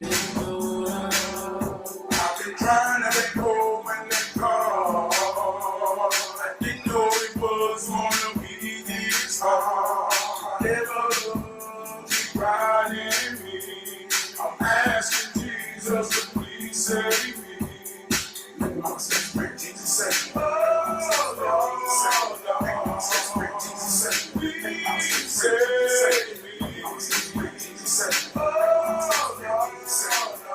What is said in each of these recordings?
I've been trying to let go and let go. I didn't know it was gonna be this hard. Never keep riding me. I'm asking Jesus to please save me. Make my sense break, Jesus save me. Oh, Lord, make my sense break, Jesus save me. Make my sense break, Jesus save me. Make my sense break, Jesus save me. Oh, Lord,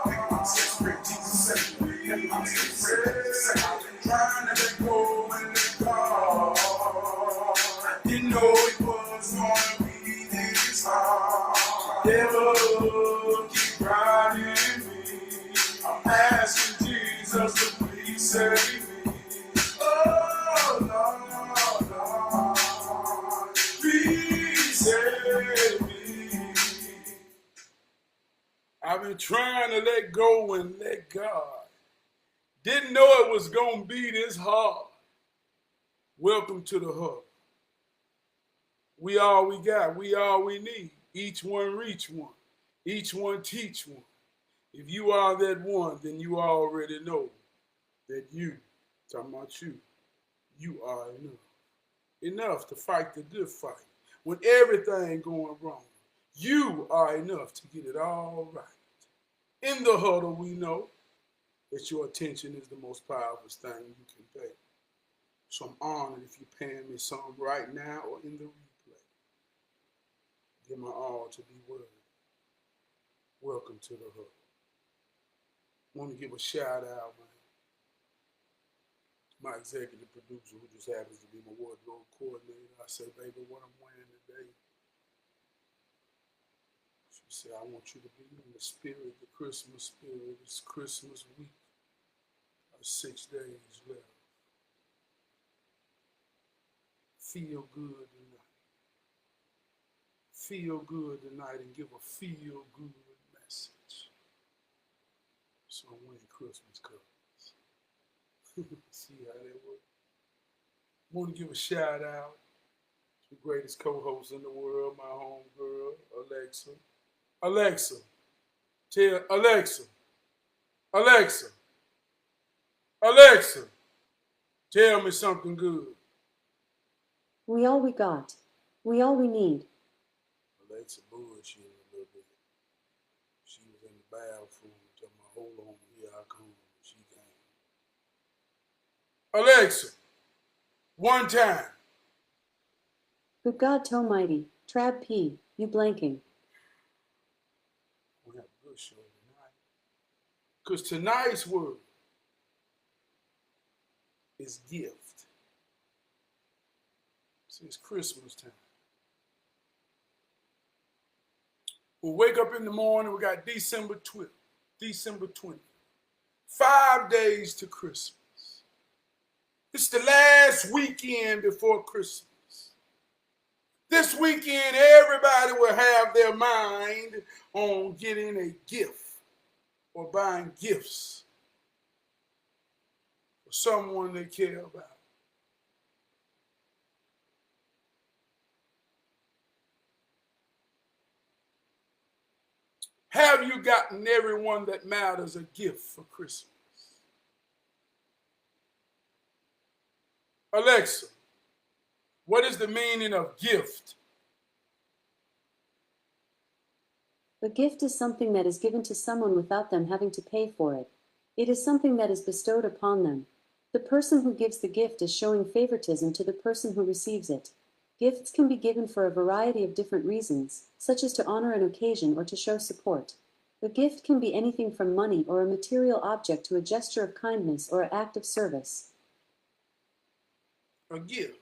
make my sense break, Jesus save me. Make my sense break, Jesus save me. I've been trying to let go and let go. I didn't know it was gonna be this hard. Devil, keep riding me. I'm asking Jesus to please save me. Oh, Lord, please save me. I've been trying to let go and let God. Didn't know it was going to be this hard. Welcome to the hub. We all we got. We all we need. Each one reach one. Each one teach one. If you are that one, then you already know that you, talking about you are enough. Enough to fight the good fight. When everything going wrong, you are enough to get it all right. In the huddle, we know that your attention is the most powerful thing you can pay. So I'm honored if you're paying me some right now or in the replay. Give my all to be worthy. Welcome to the huddle. Want to give a shout out, man, to my executive producer, who just happens to be my wardrobe coordinator. I say, baby, what I'm wearing today. She said, I want you to be in the spirit, the Christmas spirit. It's Christmas week. 6 days left. Feel good tonight. Feel good tonight and give a feel good message. So when Christmas comes. See how that works? Want to give a shout out to the greatest co-host in the world, my homegirl, Alexa. Alexa, tell Alexa, Alexa, Alexa, tell me something good. We all we got. We all we need. Alexa bullshit a little bit. She was in the bathroom telling me, hold on, here I come. She came. Alexa, one time. Good God Almighty, Trab P, you blanking. We have a good show tonight. Because tonight's word is gift. See, it's Christmas time. We'll wake up in the morning, we got December 12th, December 20th. 5 days to Christmas. It's the last weekend before Christmas. This weekend, everybody will have their mind on getting a gift or buying gifts for someone they care about. Have you gotten everyone that matters a gift for Christmas? Alexa, what is the meaning of gift? A gift is something that is given to someone without them having to pay for it. It is something that is bestowed upon them. The person who gives the gift is showing favoritism to the person who receives it. Gifts can be given for a variety of different reasons, such as to honor an occasion or to show support. A gift can be anything from money or a material object to a gesture of kindness or an act of service. A gift.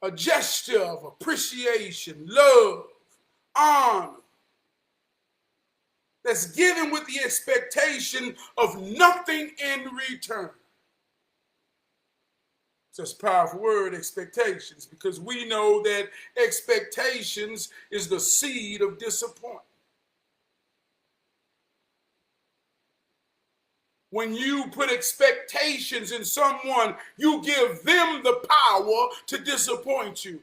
A gesture of appreciation, love, honor. That's given with the expectation of nothing in return. Such a powerful word, expectations, because we know that expectations is the seed of disappointment. When you put expectations in someone, you give them the power to disappoint you.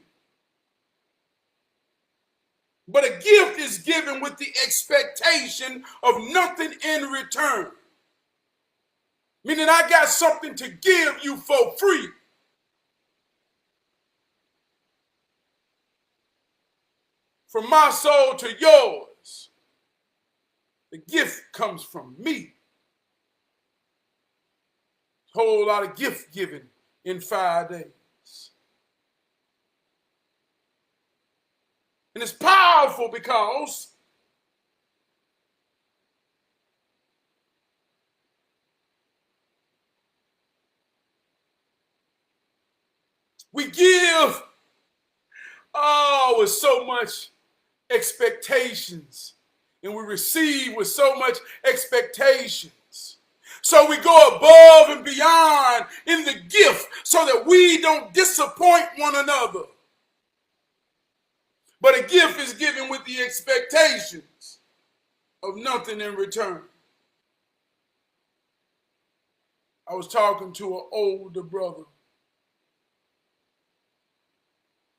But a gift is given with the expectation of nothing in return. Meaning I got something to give you for free. From my soul to yours, the gift comes from me. Whole lot of gift giving in 5 days. And it's powerful because we give, with so much expectations, and we receive with so much expectations. So we go above and beyond in the gift so that we don't disappoint one another. But a gift is given with the expectations of nothing in return. I was talking to an older brother.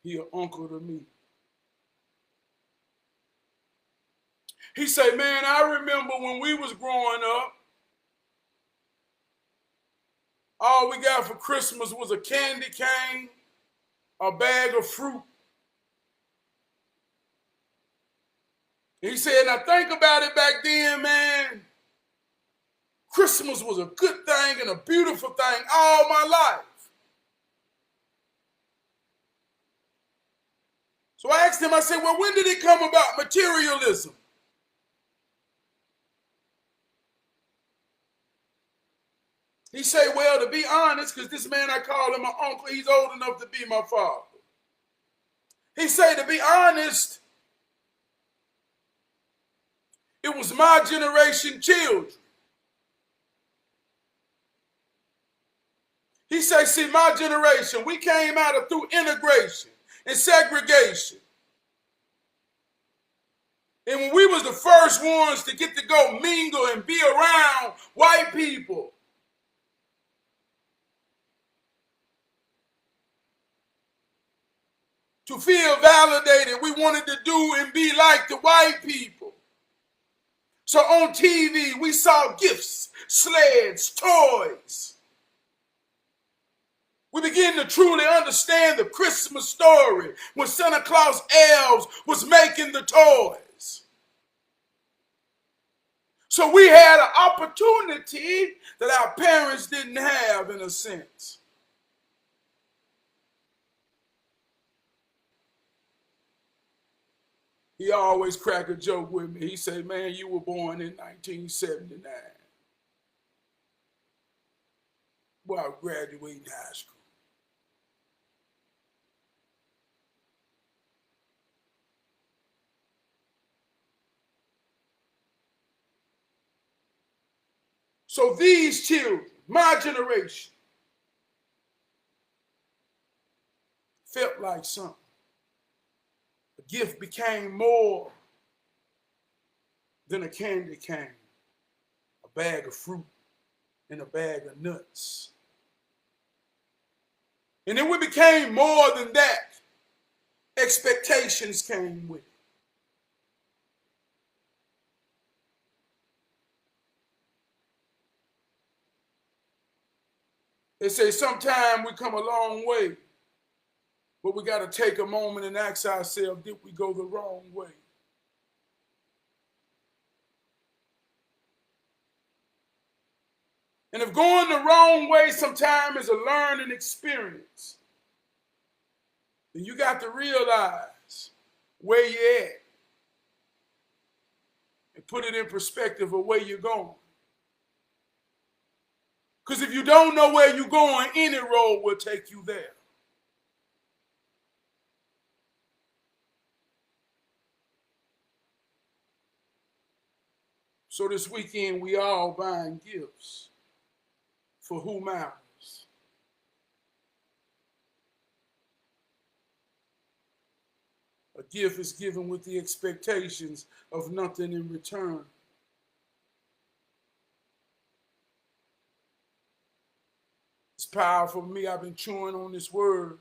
He an uncle to me. He said, man, I remember when we was growing up, all we got for Christmas was a candy cane, a bag of fruit. He said, now think about it back then, man. Christmas was a good thing and a beautiful thing all my life. So I asked him, I said, well, when did it come about, materialism? He said, well, to be honest, because this man, I call him my uncle, he's old enough to be my father. He said, to be honest, it was my generation children. He said, see, my generation, we came out of through integration and segregation. And when we was the first ones to get to go mingle and be around white people, to feel validated, we wanted to do and be like the white people. So on TV, we saw gifts, sleds, toys. We began to truly understand the Christmas story when Santa Claus elves was making the toys. So we had an opportunity that our parents didn't have, in a sense. He always crack a joke with me. He said, man, you were born in 1979. While graduating high school. So these children, my generation, felt like something. A gift became more than a candy cane, a bag of fruit, and a bag of nuts. And then we became more than that. Expectations came with it. They say sometimes we come a long way, but we got to take a moment and ask ourselves, did we go the wrong way? And if going the wrong way sometimes is a learning experience, then you got to realize where you're at and put it in perspective of where you're going. Because if you don't know where you're going, any road will take you there. So this weekend, we all buying gifts. For who matters? A gift is given with the expectations of nothing in return. It's powerful for me. I've been chewing on this word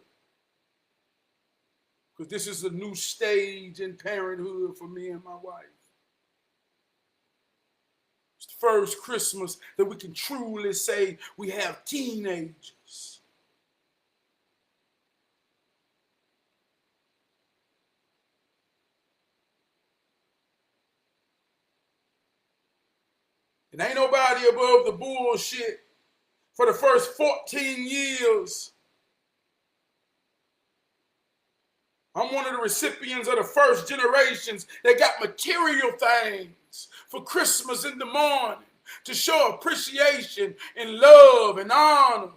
Because this is a new stage in parenthood for me and my wife. It's the first Christmas that we can truly say we have teenagers. And ain't nobody above the bullshit. For the first 14 years, I'm one of the recipients of the first generations that got material things for Christmas in the morning to show appreciation and love and honor.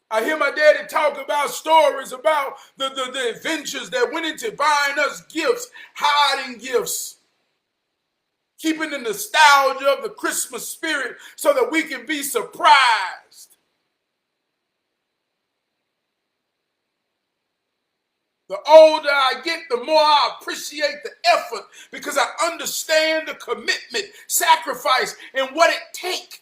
I hear my daddy talk about stories about the adventures that went into buying us gifts, hiding gifts, keeping the nostalgia of the Christmas spirit so that we can be surprised. The older I get, the more I appreciate the effort because I understand the commitment, sacrifice, and what it takes.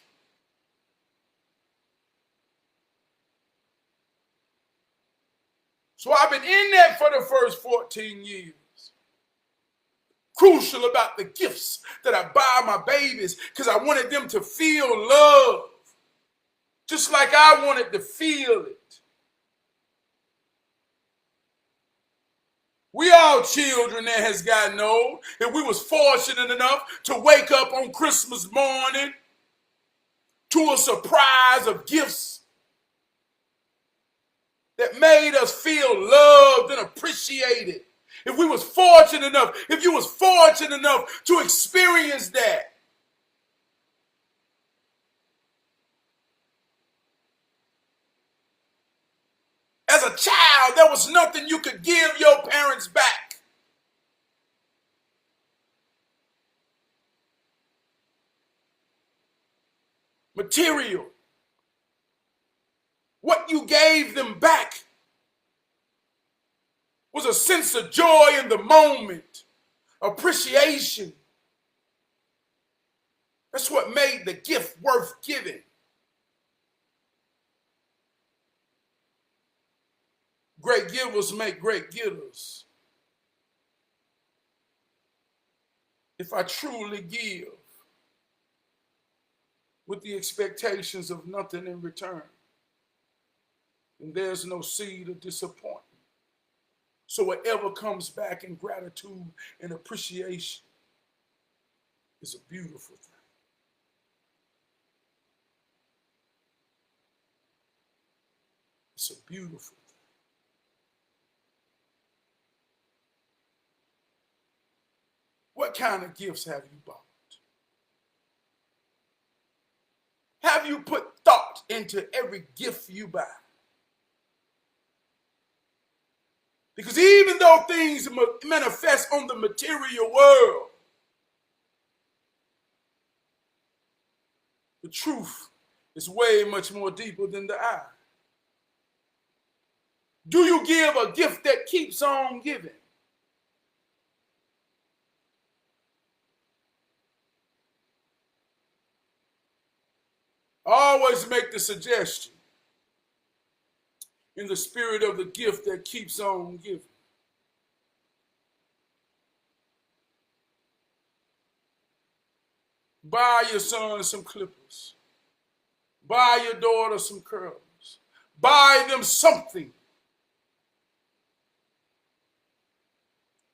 So I've been in that for the first 14 years. Crucial about the gifts that I buy my babies because I wanted them to feel love just like I wanted to feel it. We all children that has gotten old, and we was fortunate enough to wake up on Christmas morning to a surprise of gifts that made us feel loved and appreciated. If we was fortunate enough, if you was fortunate enough to experience that. As a child, there was nothing you could give your parents back. Material. What you gave them back was a sense of joy in the moment, appreciation. That's what made the gift worth giving. Great givers make great getters. If I truly give with the expectations of nothing in return, then there's no seed of disappointment. So whatever comes back in gratitude and appreciation is a beautiful thing. It's a beautiful thing. What kind of gifts have you bought? Have you put thought into every gift you buy? Because even though things manifest on the material world, the truth is way much more deeper than the eye. Do you give a gift that keeps on giving? I always make the suggestion in the spirit of the gift that keeps on giving. Buy your son some clippers. Buy your daughter some curls. Buy them something.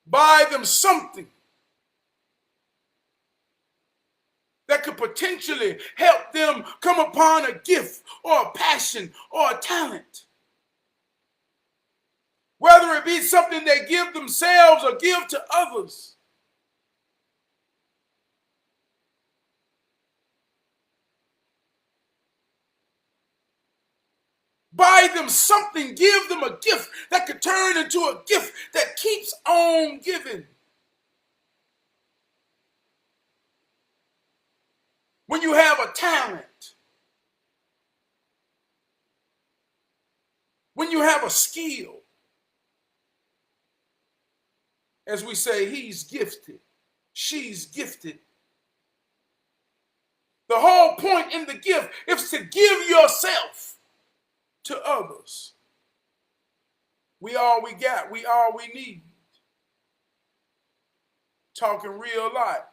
Buy them something that could potentially help them come upon a gift or a passion or a talent. Whether it be something they give themselves or give to others. Buy them something, give them a gift that could turn into a gift that keeps on giving. When you have a talent, when you have a skill, as we say, he's gifted, she's gifted. The whole point in the gift is to give yourself to others. We all we got. We all we need. Talking real life.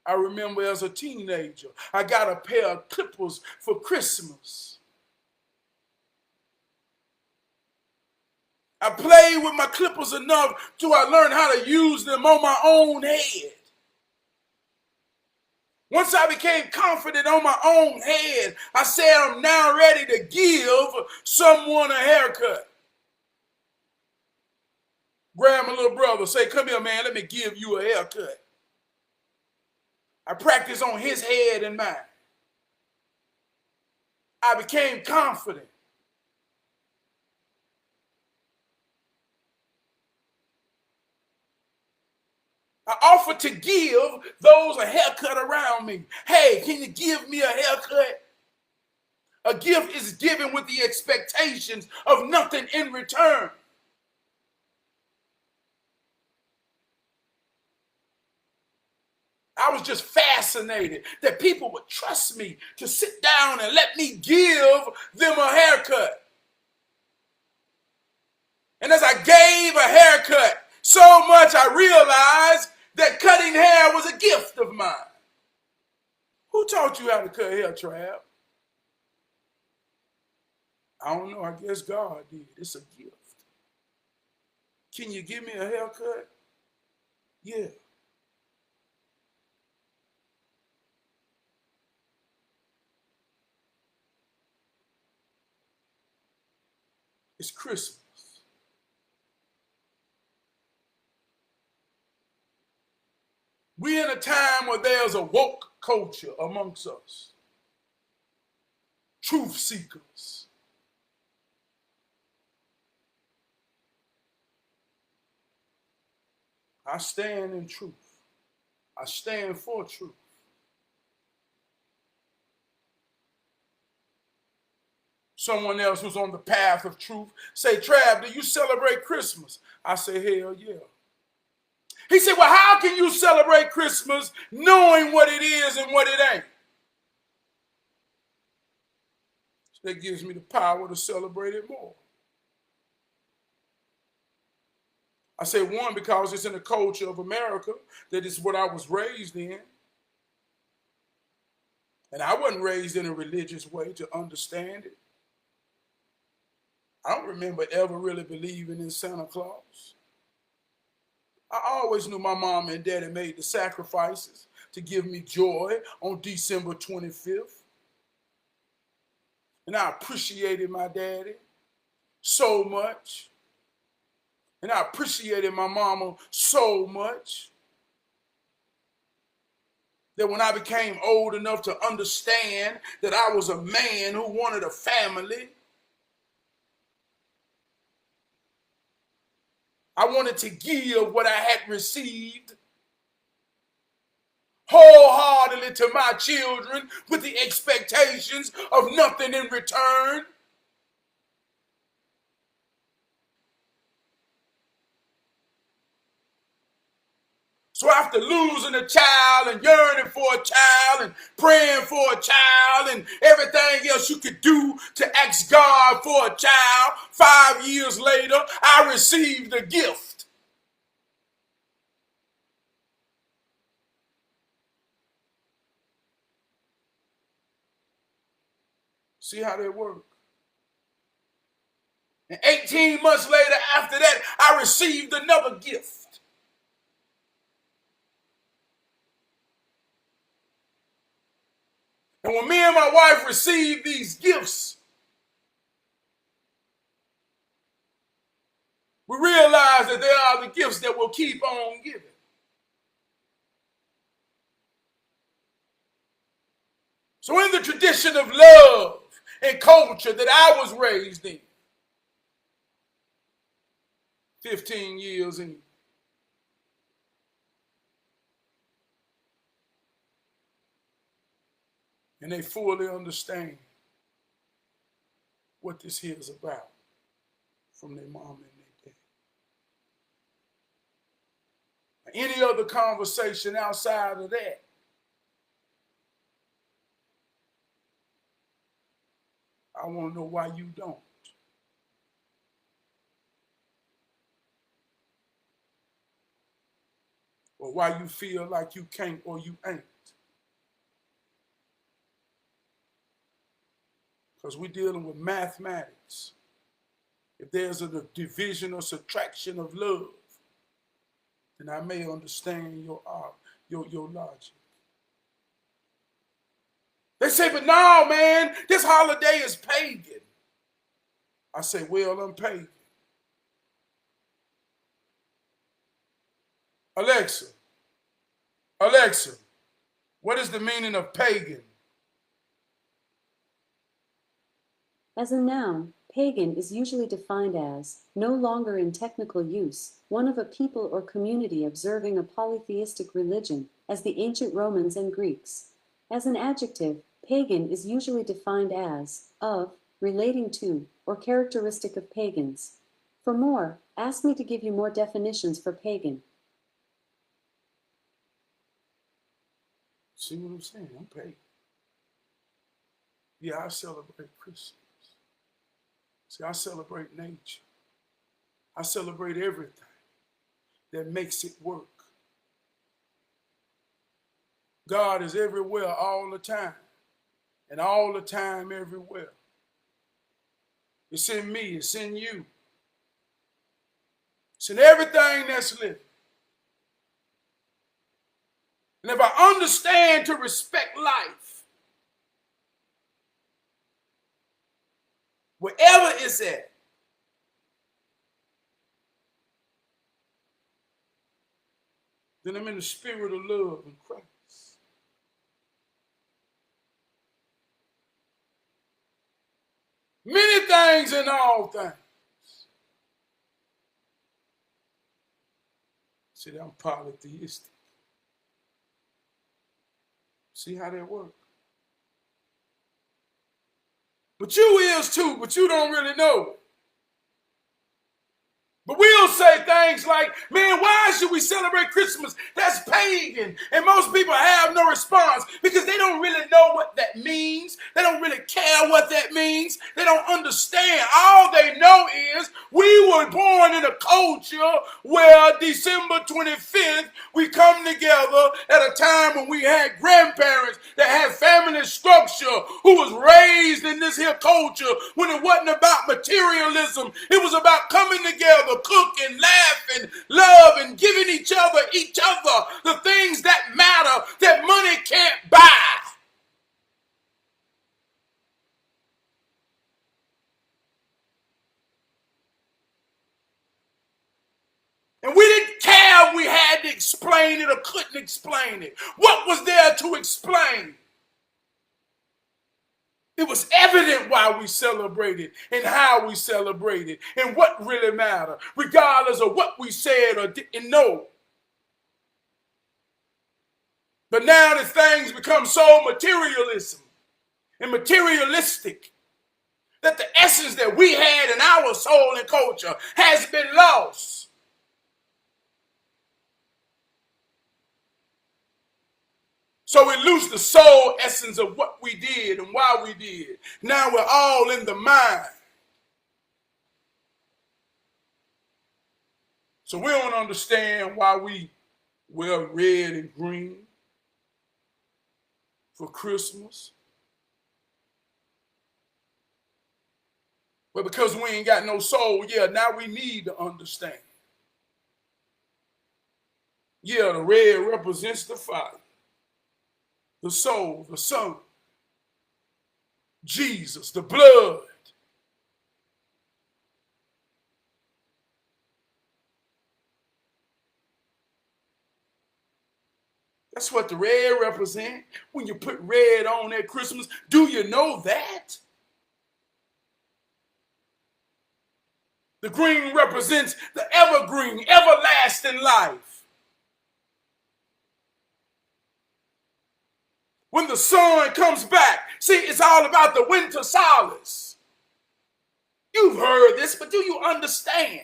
I remember as a teenager, I got a pair of clippers for Christmas. I played with my clippers enough till I learned how to use them on my own head. Once I became confident on my own head, I said I'm now ready to give someone a haircut. Grab my little brother, say, come here, man, let me give you a haircut. I practiced on his head and mine. I became confident. I offered to give those a haircut around me. Hey, can you give me a haircut? A gift is given with the expectations of nothing in return. I was just fascinated that people would trust me to sit down and let me give them a haircut. And as I gave a haircut, so much I realized that cutting hair was a gift of mine. Who taught you how to cut hair, Trav? I don't know. I guess God did. It's a gift. Can you give me a haircut? Yeah. It's Christmas. We're in a time where there's a woke culture amongst us. Truth seekers. I stand in truth. I stand for truth. Someone else who's on the path of truth say, Trav, do you celebrate Christmas? I say, hell yeah. He said, well, how can you celebrate Christmas knowing what it is and what it ain't? That gives me the power to celebrate it more. I say, one, because it's in the culture of America. That is what I was raised in. And I wasn't raised in a religious way to understand it. I don't remember ever really believing in Santa Claus. I always knew my mom and daddy made the sacrifices to give me joy on December 25th. And I appreciated my daddy so much. And I appreciated my mama so much that when I became old enough to understand that I was a man who wanted a family, I wanted to give what I had received wholeheartedly to my children with the expectations of nothing in return. So after losing a child and yearning for a child and praying for a child and everything else you could do to ask God for a child, 5 years later, I received a gift. See how they work? And 18 months later, after that, I received another gift. And when me and my wife received these gifts, we realized that they are the gifts that will keep on giving. So in the tradition of love and culture that I was raised in, 15 years in, and they fully understand what this here is about from their mom and their dad. Any other conversation outside of that, I want to know why you don't. or why you feel like you can't or you ain't. Because we're dealing with mathematics. If there's a division or subtraction of love, then I may understand your logic. They say, but no, man, this holiday is pagan. I say, well, I'm pagan. Alexa, what is the meaning of pagan? As a noun, pagan is usually defined as, no longer in technical use, one of a people or community observing a polytheistic religion, as the ancient Romans and Greeks. As an adjective, pagan is usually defined as, of, relating to, or characteristic of pagans. For more, ask me to give you more definitions for pagan. See what I'm saying? I'm pagan. Yeah, I celebrate Christmas. See, I celebrate nature. I celebrate everything that makes it work. God is everywhere all the time, and all the time everywhere. It's in me, it's in you. It's in everything that's living. And if I understand to respect life, wherever it's at, then I'm in the spirit of love in Christ. Many things in all things. See, I'm polytheistic. See how that works? But you is too, but you don't really know it. But we'll say things like, man, why should we celebrate Christmas? That's pagan. And most people have no response because they don't really know what that means. They don't really care what that means. They don't understand. All they know is we were born in a culture where December 25th, we come together at a time when we had grandparents that had family structure who was raised in this here culture when it wasn't about materialism. It was about coming together, cooking, laughing, love, and giving each other the things that matter that money can't buy. And we didn't care if we had to explain it or couldn't explain it. What was there to explain? It was evident why we celebrated and how we celebrated and what really mattered, regardless of what we said or didn't know. But now that things become so materialism and materialistic that the essence that we had in our soul and culture has been lost. So we lose the soul essence of what we did and why we did. Now we're all in the mind. So we don't understand why we wear red and green for Christmas. But because we ain't got no soul, yeah, now we need to understand. Yeah, the red represents the fire, the soul, the son, Jesus, the blood. That's what the red represents. When you put red on at Christmas, do you know that? The green represents the evergreen, everlasting life. When the sun comes back, see, it's all about the winter solace. You've heard this, but do you understand?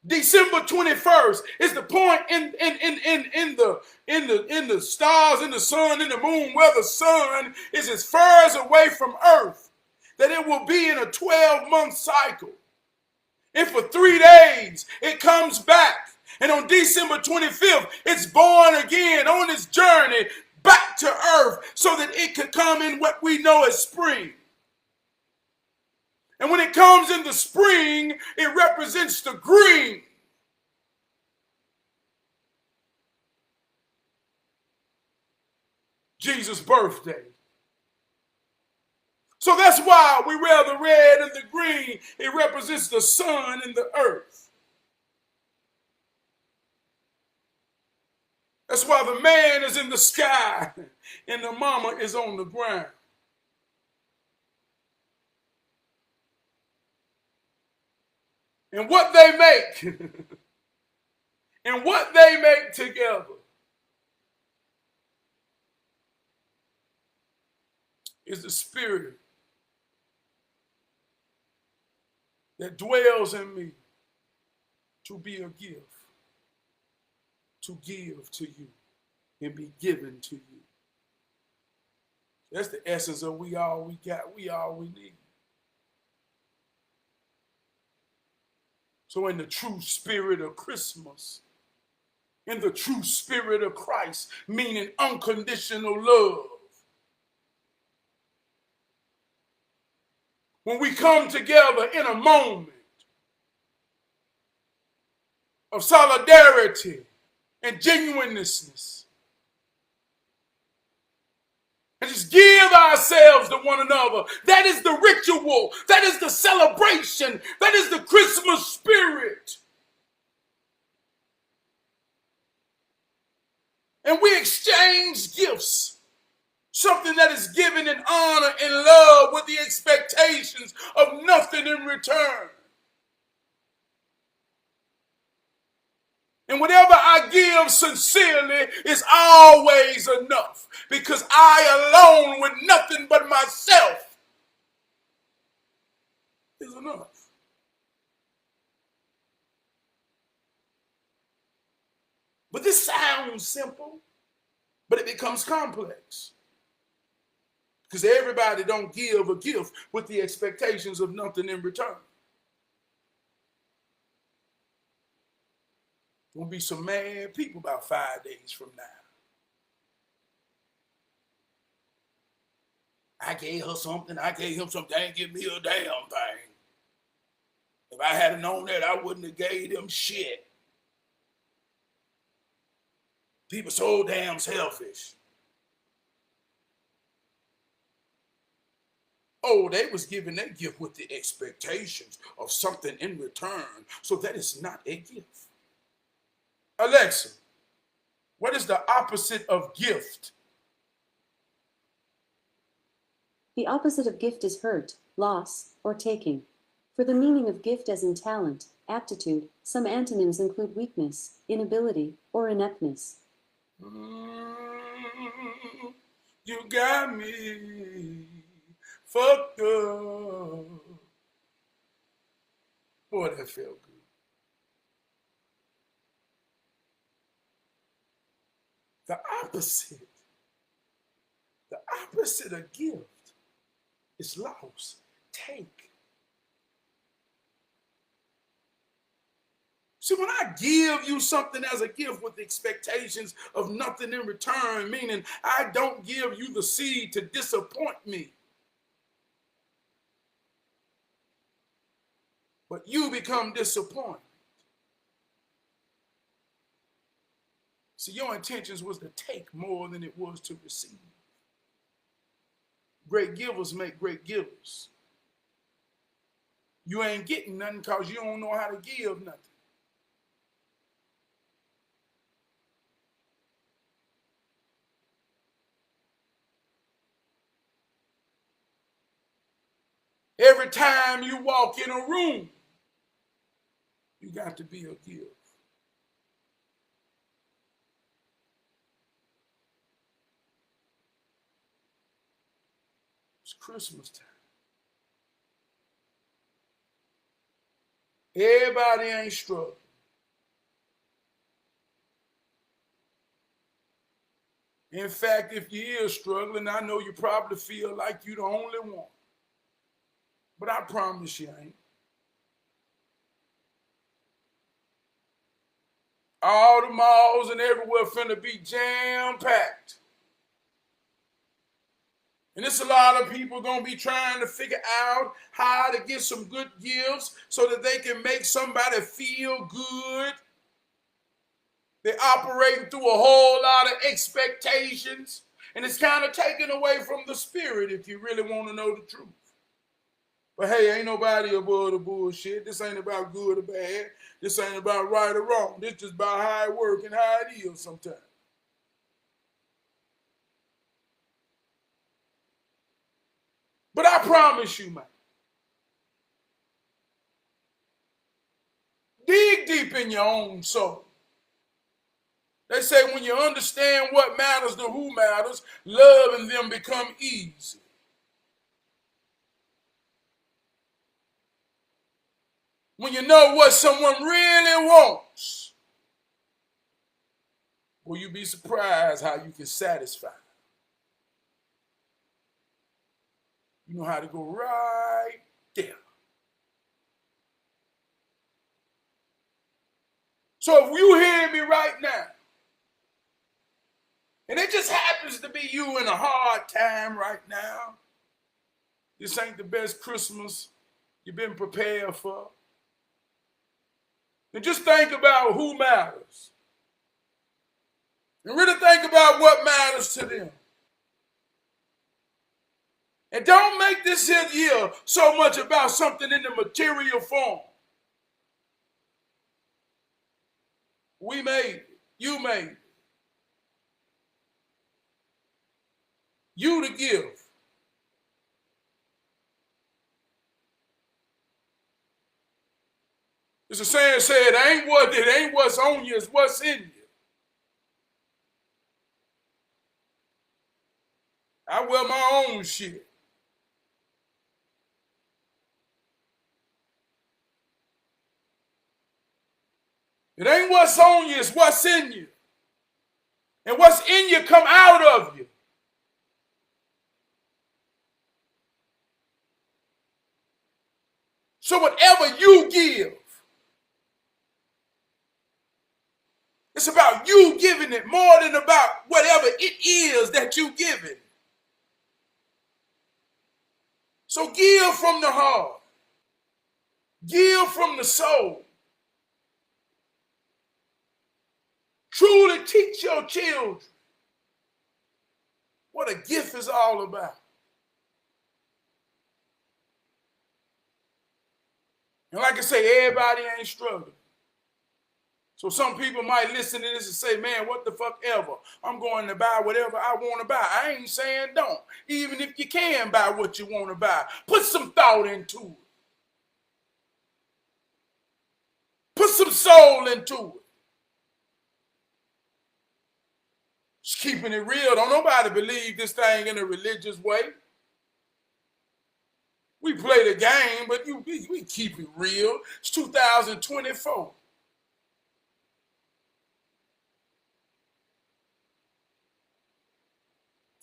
December 21st is the point in the stars, in the sun, in the moon, where the sun is as far as away from Earth that it will be in a 12-month cycle. And for 3 days, it comes back. And on December 25th, it's born again on its journey back to earth so that it could come in what we know as spring. And when it comes in the spring, it represents the green. Jesus' birthday. So that's why we wear the red and the green. It represents the sun and the earth. That's why the man is in the sky and the mama is on the ground. And what they make, and what they make together is the spirit that dwells in me to be a gift, to give to you and be given to you. That's the essence of we all we got, we all we need. So in the true spirit of Christmas, in the true spirit of Christ, meaning unconditional love, when we come together in a moment of solidarity and genuineness, and just give ourselves to one another. That is the ritual. That is the celebration. That is the Christmas spirit. And we exchange gifts. Something that is given in honor and love with the expectations of nothing in return. And whatever I give sincerely is always enough, because I alone with nothing but myself is enough. But this sounds simple, but it becomes complex. Because everybody don't give a gift with the expectations of nothing in return. Gonna be some mad people about 5 days from now. I gave her something, I gave him something, they ain't give me a damn thing. If I had known that, I wouldn't have gave them shit. People so damn selfish. Oh, they was giving their gift with the expectations of something in return. So that is not a gift. Alexa, what is the opposite of gift? The opposite of gift is hurt, loss, or taking. For the meaning of gift as in talent, aptitude, some antonyms include weakness, inability, or ineptness. You got me fucked up. Boy, that felt good. The opposite of gift is loss, take. See, when I give you something as a gift with expectations of nothing in return, meaning I don't give you the seed to disappoint me, but you become disappointed. See, your intentions was to take more than it was to receive. Great givers make great givers. You ain't getting nothing because you don't know how to give nothing. Every time you walk in a room, you got to be a giver. It's Christmas time. Everybody ain't struggling. In fact, if you is struggling, I know you probably feel like you the only one. But I promise you ain't. All the malls and everywhere finna be jam-packed. And it's a lot of people gonna be trying to figure out how to get some good gifts so that they can make somebody feel good. They're operating through a whole lot of expectations, and it's kind of taken away from the spirit if you really want to know the truth. But hey, ain't nobody above the bullshit. This ain't about good or bad. This ain't about right or wrong. This just about how it works and how it is sometimes. But I promise you, man, dig deep in your own soul. They say when you understand what matters to who matters, loving them become easy. When you know what someone really wants, will you be surprised how you can satisfy? You know how to go right there. So if you hear me right now, and it just happens to be you in a hard time right now, this ain't the best Christmas you've been prepared for, then just think about who matters. And really think about what matters to them. And don't make this year so much about something in the material form. We made it. You made it. You to give. It's a saying said, it ain't what's on you, it's what's in you. I wear my own shit. It ain't what's on you, it's what's in you. And what's in you come out of you. So whatever you give, it's about you giving it more than about whatever it is that you give it. So give from the heart. Give from the soul. Truly teach your children what a gift is all about. And like I say, everybody ain't struggling. So some people might listen to this and say, man, what the fuck ever. I'm going to buy whatever I want to buy. I ain't saying don't. Even if you can buy what you want to buy, put some thought into it. Put some soul into it. Just keeping it real. Don't nobody believe this thing in a religious way. We play the game, but we keep it real. It's 2024.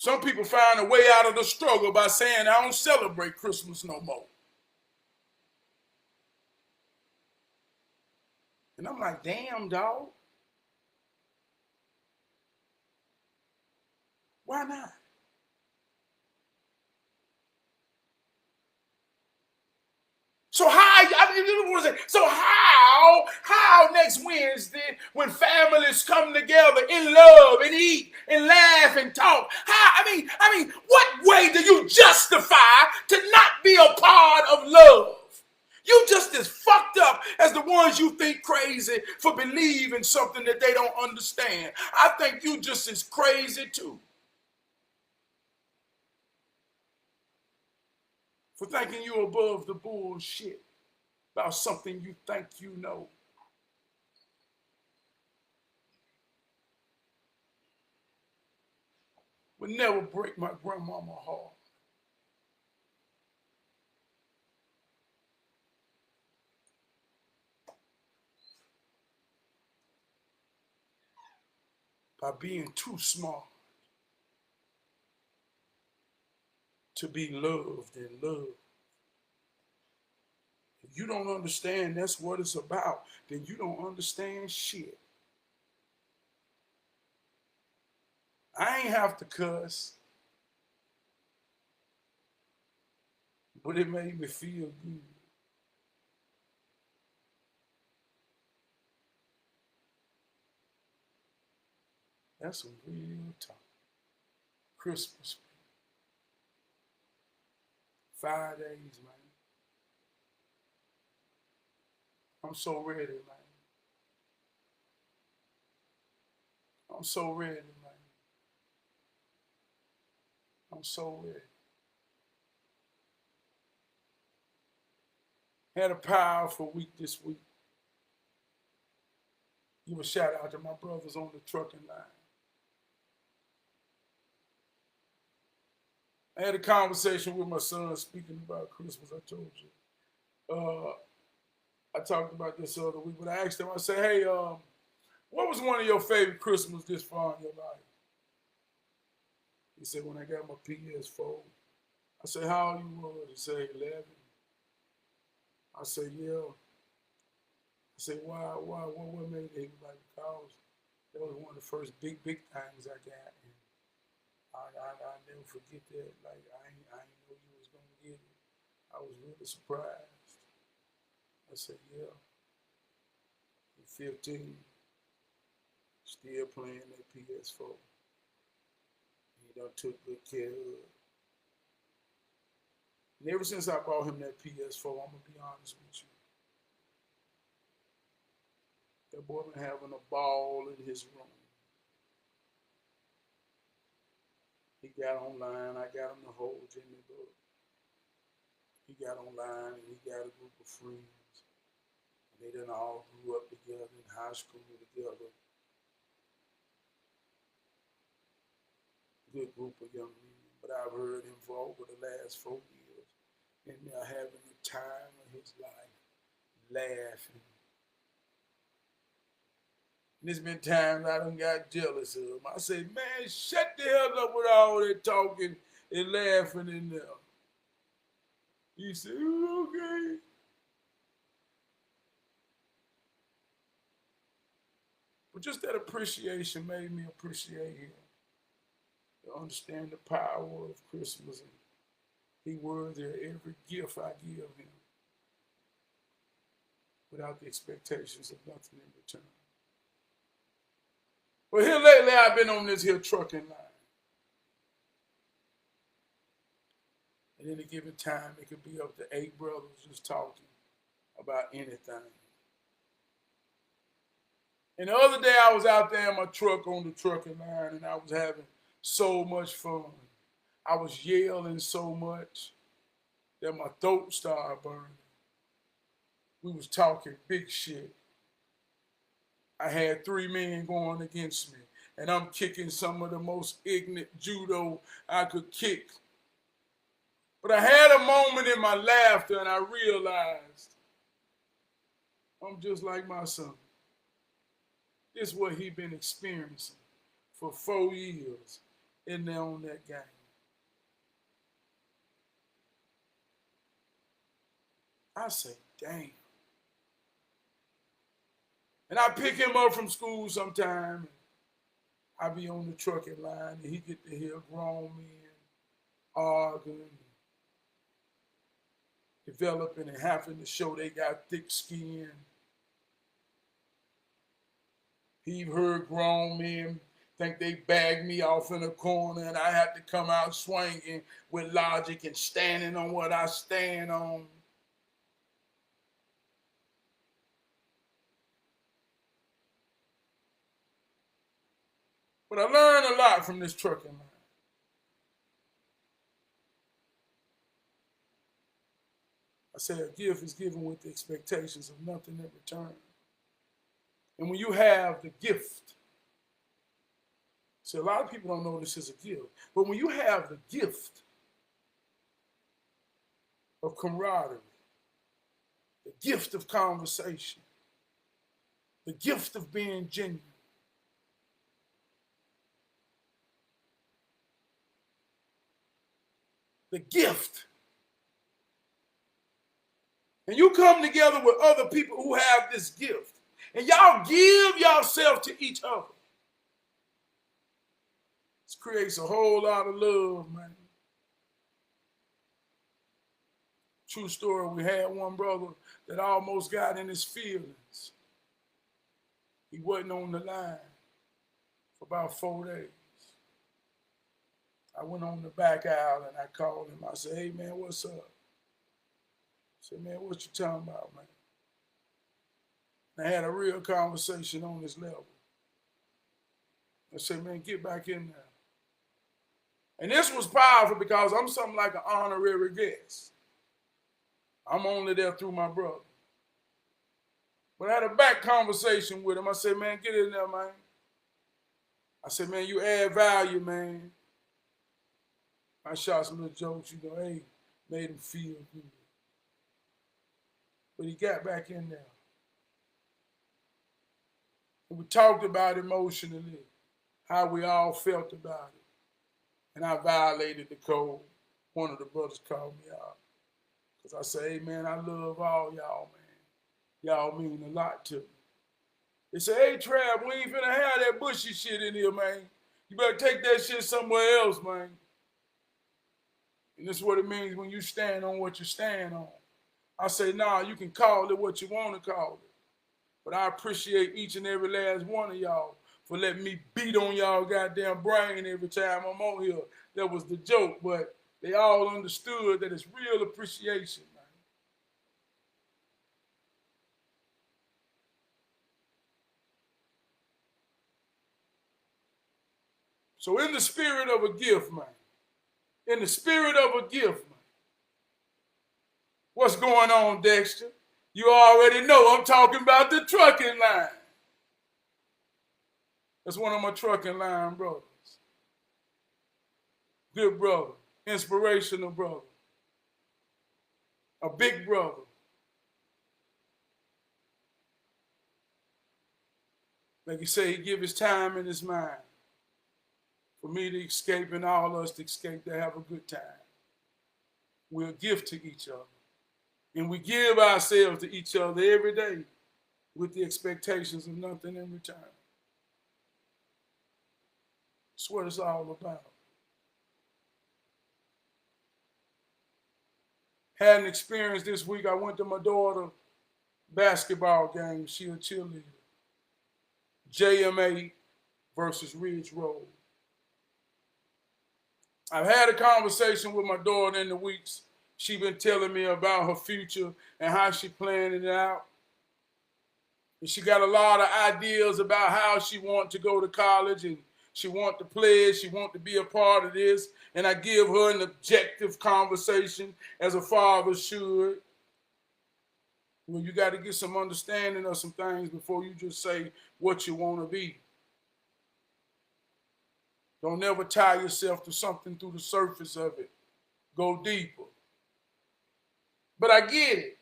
Some people find a way out of the struggle by saying, I don't celebrate Christmas no more. And I'm like, damn, dog. Why not? So how next Wednesday when families come together in love and eat and laugh and talk, what way do you justify to not be a part of love? You just as fucked up as the ones you think crazy for believing something that they don't understand. I think you just as crazy too. For thinking you're above the bullshit about something you think you know. Would never break my grandmama's heart. By being too smart to be loved and loved. If you don't understand that's what it's about, then you don't understand shit. I ain't have to cuss, but it made me feel good. That's some real talk. Christmas. 5 days, man. I'm so ready, man. I'm so ready, man. I'm so ready. Had a powerful week this week. Give a shout out to my brothers on the trucking line. I had a conversation with my son speaking about Christmas. I told you. I talked about this the other week, but I asked him, I said, hey, what was one of your favorite Christmas this far in your life? He said, when I got my PS4. I said, how old you was? He said, 11. I said, yeah. I said, why, what made it? He was like, because that was one of the first big things I got. And I never forget that. Like, I ain't know you was going to get it. I was really surprised. I said, yeah. He's 15, still playing that PS4. He done took good care of it. And ever since I bought him that PS4, I'm going to be honest with you. That boy been having a ball in his room. He got online. I got him the whole Jimmy book. He got online and he got a group of friends. And they done all grew up together in high school together. Good group of young men. But I've heard him for over the last 4 years. And they're having the time of his life, laughing. And there's been times I done got jealous of him. I say, man, shut the hell up with all that talking and laughing in there. He said, okay. But just that appreciation made me appreciate him. To understand the power of Christmas and be worthy of every gift I give him without the expectations of nothing in return. Well, here lately I've been on this here trucking line. At any given time, it could be up to 8 brothers just talking about anything. And the other day I was out there in my truck on the trucking line and I was having so much fun. I was yelling so much that my throat started burning. We was talking big shit. I had 3 men going against me, and I'm kicking some of the most ignorant judo I could kick. But I had a moment in my laughter, and I realized I'm just like my son. This is what he been experiencing for 4 years in there on that game. I say, damn. And I pick him up from school sometime. I be on the trucking line, and he get to hear grown men arguing, developing, and having to show they got thick skin. He heard grown men think they bagged me off in a corner, and I had to come out swinging with logic and standing on what I stand on. But I learned a lot from this trucking line. I said a gift is given with the expectations of nothing in return. And when you have the gift, see, a lot of people don't know this is a gift, but when you have the gift of camaraderie, the gift of conversation, the gift of being genuine, the gift. And you come together with other people who have this gift. And y'all give yourself to each other. It's creates a whole lot of love, man. True story, we had one brother that almost got in his feelings. He wasn't on the line for about 4 days. I went on the back aisle and I called him. I said, hey, man, what's up? I said, man, what you talking about, man? And I had a real conversation on this level. I said, man, get back in there. And this was powerful because I'm something like an honorary guest. I'm only there through my brother. But I had a back conversation with him. I said, man, get in there, man. I said, man, you add value, man. I shot some little jokes, you know, hey, made him feel good. But he got back in there. And we talked about emotionally, how we all felt about it. And I violated the code. One of the brothers called me out. Because I said, hey, man, I love all y'all, man. Y'all mean a lot to me. They said, hey, Trav, we ain't finna have that bushy shit in here, man. You better take that shit somewhere else, man. And this is what it means when you stand on what you stand on. I say, nah, you can call it what you want to call it. But I appreciate each and every last one of y'all for letting me beat on y'all goddamn brain every time I'm on here. That was the joke, but they all understood that it's real appreciation, man. So in the spirit of a gift, man, in the spirit of a gift, man, what's going on, Dexter? You already know I'm talking about the trucking line. That's one of my trucking line brothers. Good brother, inspirational brother, a big brother. Like you say, he give his time and his mind for me to escape and all of us to escape to have a good time. We're a gift to each other. And we give ourselves to each other every day with the expectations of nothing in return. That's what it's all about. Had an experience this week. I went to my daughter's basketball game. She a cheerleader. JMA versus Ridge Road. I've had a conversation with my daughter in the weeks. She's been telling me about her future and how she planning it out. And she got a lot of ideas about how she wants to go to college and she wants to play, she wants to be a part of this. And I give her an objective conversation as a father should. Well, you got to get some understanding of some things before you just say what you want to be. Don't never tie yourself to something through the surface of it. Go deeper. But I get it.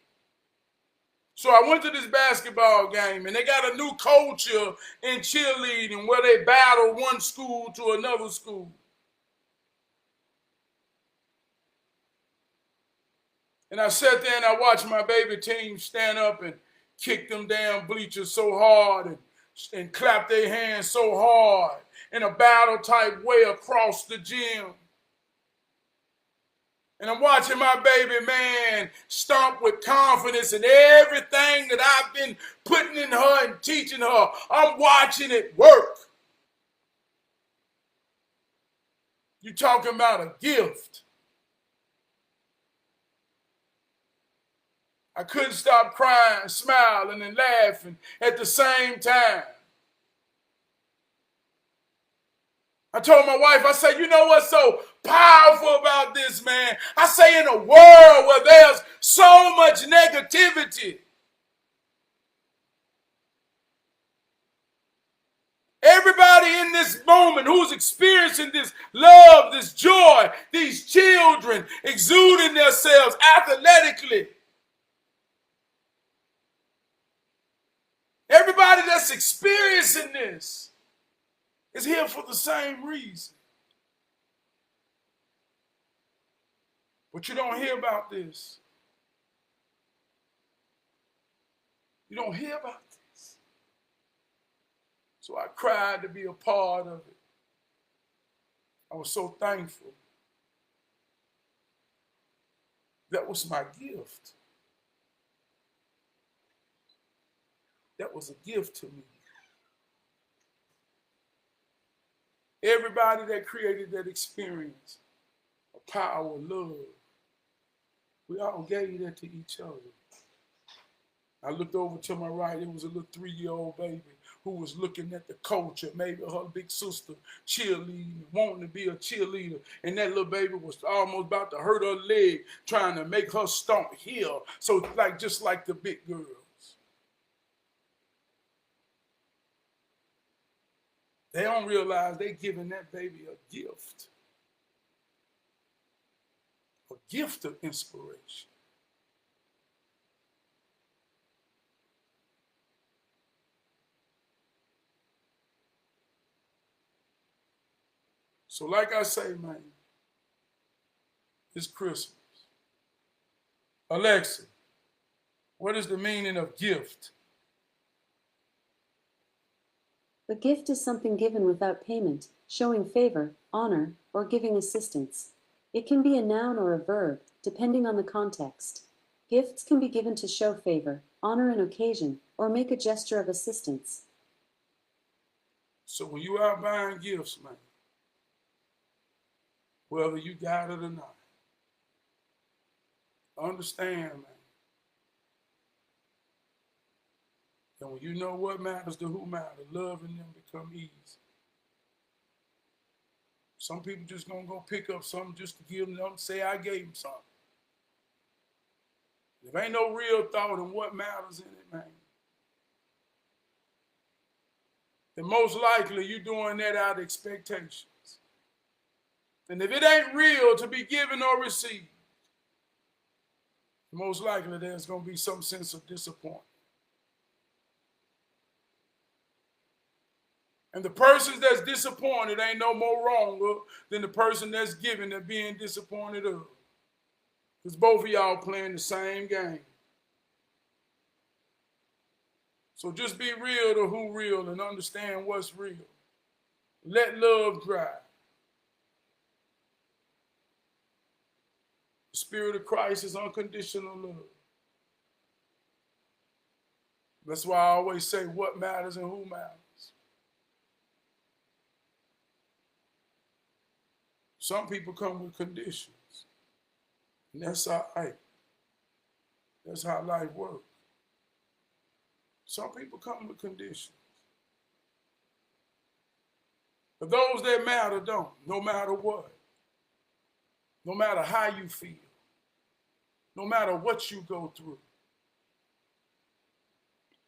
So I went to this basketball game, and they got a new culture in cheerleading where they battle one school to another school. And I sat there and I watched my baby team stand up and kick them damn bleachers so hard and clap their hands so hard in a battle type way across the gym. And I'm watching my baby man stomp with confidence in everything that I've been putting in her and teaching her. I'm watching it work. You're talking about a gift. I couldn't stop crying, smiling, and laughing at the same time. I told my wife, I said, you know what's so powerful about this, man? I say in a world where there's so much negativity, everybody in this moment who's experiencing this love, this joy, these children exuding themselves athletically, everybody that's experiencing this is here for the same reason. But you don't hear about this. You don't hear about this. So I cried to be a part of it. I was so thankful. That was my gift. That was a gift to me. Everybody that created that experience of power, love, we all gave that to each other. I looked over to my right, it was a little 3-year-old baby who was looking at the culture, maybe her big sister cheerleading, wanting to be a cheerleader. And that little baby was almost about to hurt her leg, trying to make her stomp heal. So just like the big girls. They don't realize they're giving that baby a gift. A gift of inspiration. So like I say, man, it's Christmas. Alexa, what is the meaning of gift? A gift is something given without payment, showing favor, honor, or giving assistance. It can be a noun or a verb, depending on the context. Gifts can be given to show favor, honor an occasion, or make a gesture of assistance. So when you out buying gifts, man, whether you got it or not, understand, man, and when you know what matters to who matters, loving them become easy. Some people just gonna go pick up something just to give them, say I gave them something. If ain't no real thought in what matters in it, man, then most likely you're doing that out of expectations. And if it ain't real to be given or received, most likely there's gonna be some sense of disappointment. And the person that's disappointed ain't no more wrong than the person that's giving and being disappointed of. Because both of y'all playing the same game. So just be real to who real and understand what's real. Let love drive. The Spirit of Christ is unconditional love. That's why I always say what matters and who matters. Some people come with conditions. And that's all right. That's how life works. Some people come with conditions. But those that matter don't, no matter what. No matter how you feel. No matter what you go through.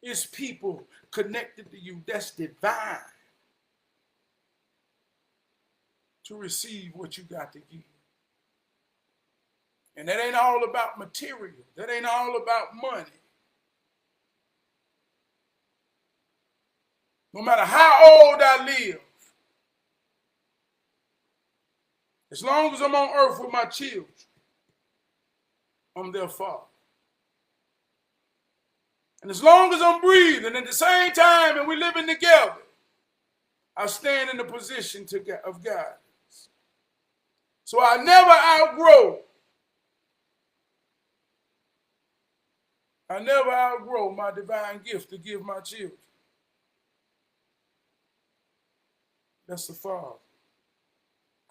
It's people connected to you that's divine to receive what you got to give. And that ain't all about material. That ain't all about money. No matter how old I live, as long as I'm on earth with my children, I'm their father. And as long as I'm breathing at the same time and we're living together, I stand in the position of guidance. So I never outgrow my divine gift to give my children. That's the Father.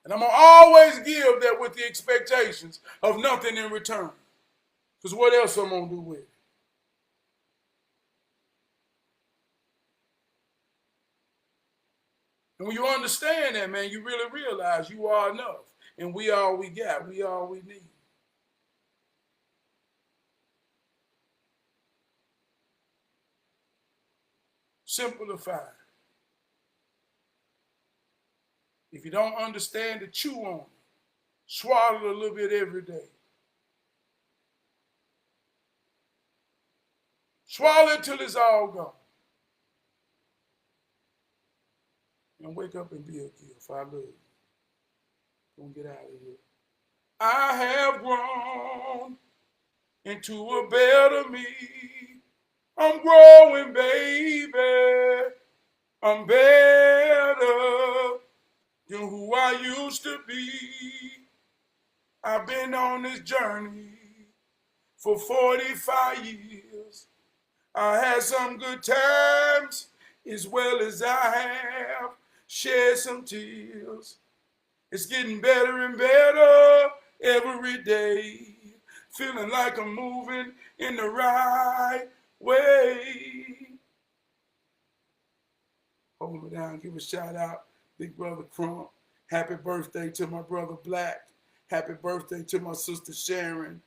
And I'm going to always give that with the expectations of nothing in return. Because what else I'm going to do with it? And when you understand that, man, you really realize you are enough. And we all we got. We all we need. Simplify. If you don't understand it, chew on it. Swallow it a little bit every day. Swallow it till it's all gone. And wake up and be a gift. I love you. Gonna get out of here. I have grown into a better me. I'm growing, baby. I'm better. than who I used to be. I've been on this journey for 45 years. I had some good times as well as I have shed some tears. It's getting better and better every day. Feeling like I'm moving in the right way. Hold me down, give a shout out, Big Brother Crump. Happy birthday to my brother Black. Happy birthday to my sister Sharon.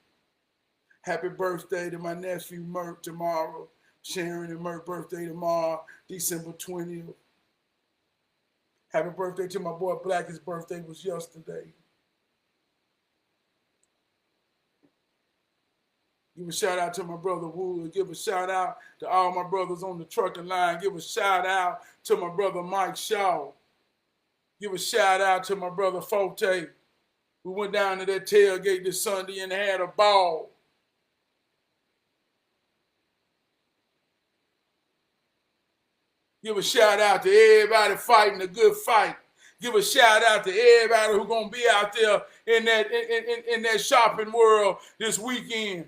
Happy birthday to my nephew Merk tomorrow. Sharon and Merk birthday tomorrow, December 20th. Happy birthday to my boy Black. His birthday was yesterday. Give a shout out to my brother Wood. Give a shout out to all my brothers on the trucking line. Give a shout out to my brother Mike Shaw. Give a shout out to my brother Forte. We went down to that tailgate this Sunday and had a ball. Give a shout out to everybody fighting a good fight. Give a shout out to everybody who's gonna be out there in that shopping world this weekend,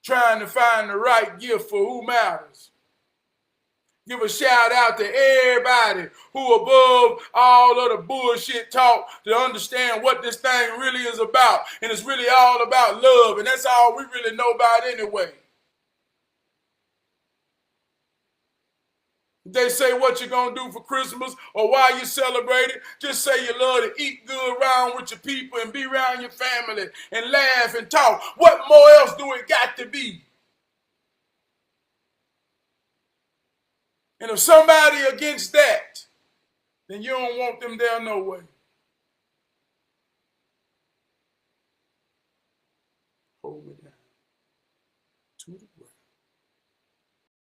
trying to find the right gift for who matters. Give a shout out to everybody who above all of the bullshit talk to understand what this thing really is about. And it's really all about love. And that's all we really know about anyway. They say what you're going to do for Christmas or why you celebrate it. Just say you love to eat good around with your people and be around your family and laugh and talk. What more else do it got to be? And if somebody against that, then you don't want them there no way. Hold me down. To the